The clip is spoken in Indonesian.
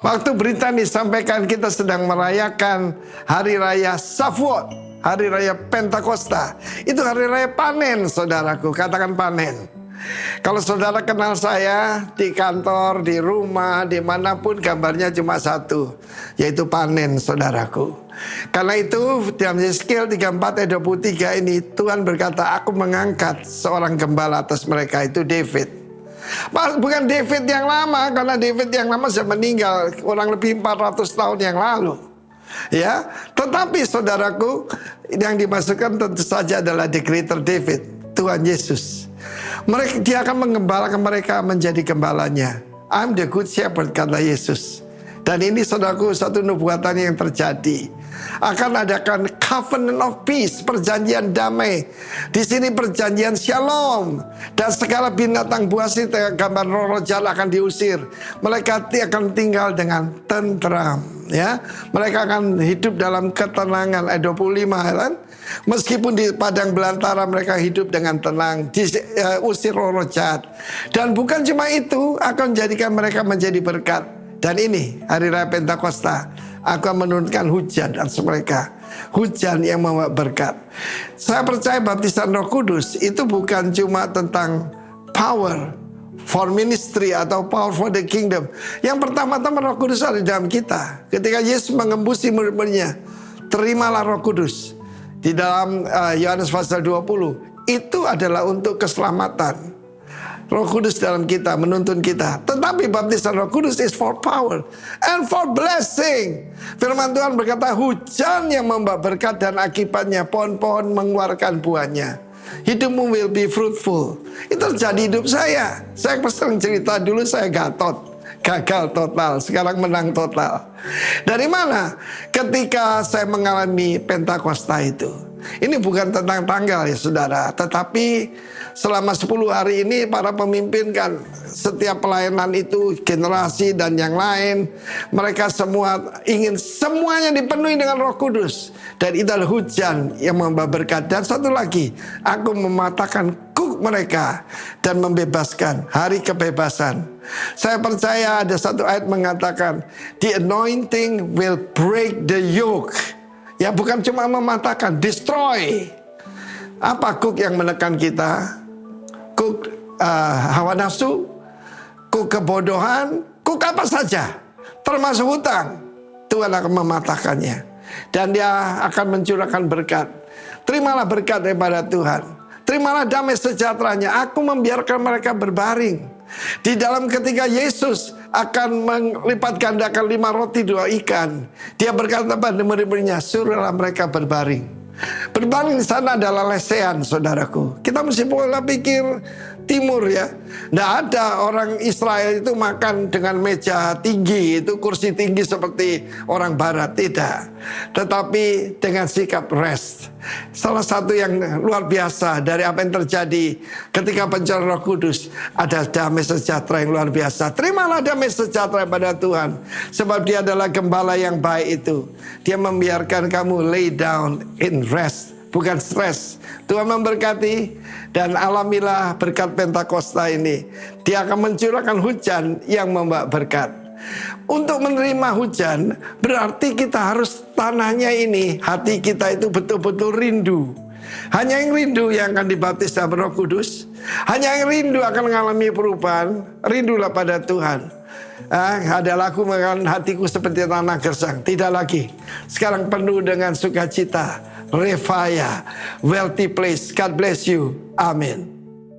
Waktu berita disampaikan kita sedang merayakan Hari Raya Shavuot, Hari Raya Pentakosta. Itu hari raya panen, saudaraku. Katakan panen. Kalau saudara kenal saya di kantor, di rumah, dimanapun, gambarnya cuma satu, yaitu panen, saudaraku. Karena itu dalam Yeskiel 34 ayat 23 ini Tuhan berkata, aku mengangkat seorang gembala atas mereka, itu David. Bukan David yang lama, karena David yang lama sudah meninggal kurang lebih 400 tahun yang lalu. Ya, tetapi saudaraku, yang dimasukkan tentu saja adalah the greater David, Tuhan Yesus. Dia akan menggembalakan mereka menjadi gembalanya. I'm the good shepherd, kata Yesus. Dan ini saudaraku satu nubuatan yang terjadi. Akan adakan covenant of peace, perjanjian damai. Di sini perjanjian shalom. Dan segala binatang buas itu gambar roh jahat akan diusir. Mereka akan tinggal dengan tentram. Ya, mereka akan hidup dalam ketenangan. Ayat 25 kan? Meskipun di padang belantara mereka hidup dengan tenang, diusir roh jahat. Dan bukan cuma itu, akan menjadikan mereka menjadi berkat. Dan ini hari raya Pentakosta, aku akan menurunkan hujan atas mereka, hujan yang membawa berkat. Saya percaya baptisan Roh Kudus itu bukan cuma tentang power for ministry atau power for the kingdom. Yang pertama-tama Roh Kudus ada di dalam kita. Ketika Yesus mengembusi murid-muridnya, terimalah Roh Kudus. Di dalam Yohanes pasal 20, itu adalah untuk keselamatan. Roh Kudus dalam kita, menuntun kita. Tetapi baptisan Roh Kudus is for power and for blessing. Firman Tuhan berkata, hujan yang membawa berkat dan akibatnya pohon-pohon mengeluarkan buahnya. Hidupmu will be fruitful. Itu terjadi hidup saya. Saya sering cerita, dulu saya gagal total, sekarang menang total. Dari mana? Ketika saya mengalami Pentakosta itu. Ini bukan tentang tanggal ya saudara, tetapi selama 10 hari ini para pemimpin kan, setiap pelayanan itu generasi dan yang lain, mereka semua ingin semuanya dipenuhi dengan Roh Kudus. Dan itu adalah hujan yang membawa berkat. Dan satu lagi, aku mematahkan kuk mereka dan membebaskan, hari kebebasan. Saya percaya ada satu ayat mengatakan, the anointing will break the yoke. Ya, bukan cuma mematahkan, destroy. Apa kuk yang menekan kita? Kuk hawa nafsu, kuk kebodohan, kuk apa saja, termasuk hutang. Tuhan akan mematahkannya. Dan dia akan mencurahkan berkat. Terimalah berkat daripada Tuhan. Terimalah damai sejahteranya. Aku membiarkan mereka berbaring. Di dalam ketika Yesus akan melipat gandakan 5 roti 2 ikan, dia berkata pada murid-muridnya, suruhlah mereka berbaring. Berbaring di sana adalah lesehan, saudaraku. Kita mesti pola pikir timur ya. Tidak ada orang Israel itu makan dengan meja tinggi, itu kursi tinggi seperti orang barat, tidak. Tetapi dengan sikap rest. Salah satu yang luar biasa dari apa yang terjadi ketika pencurahan Roh Kudus ada damai sejahtera yang luar biasa. Terimalah damai sejahtera pada Tuhan, sebab dia adalah gembala yang baik itu. Dia membiarkan kamu lay down in rest, bukan stres. Tuhan memberkati dan alamilah berkat Pentakosta ini. Dia akan mencurahkan hujan yang membawa berkat. Untuk menerima hujan berarti kita harus tanahnya ini, hati kita itu betul-betul rindu. Hanya yang rindu yang akan dibaptis dalam Roh Kudus. Hanya yang rindu akan mengalami perubahan. Rindulah pada Tuhan. Ada lagu mengatakan hatiku seperti tanah gersang. Tidak lagi. Sekarang penuh dengan sukacita. Refaya, wealthy place. God bless you. Amin.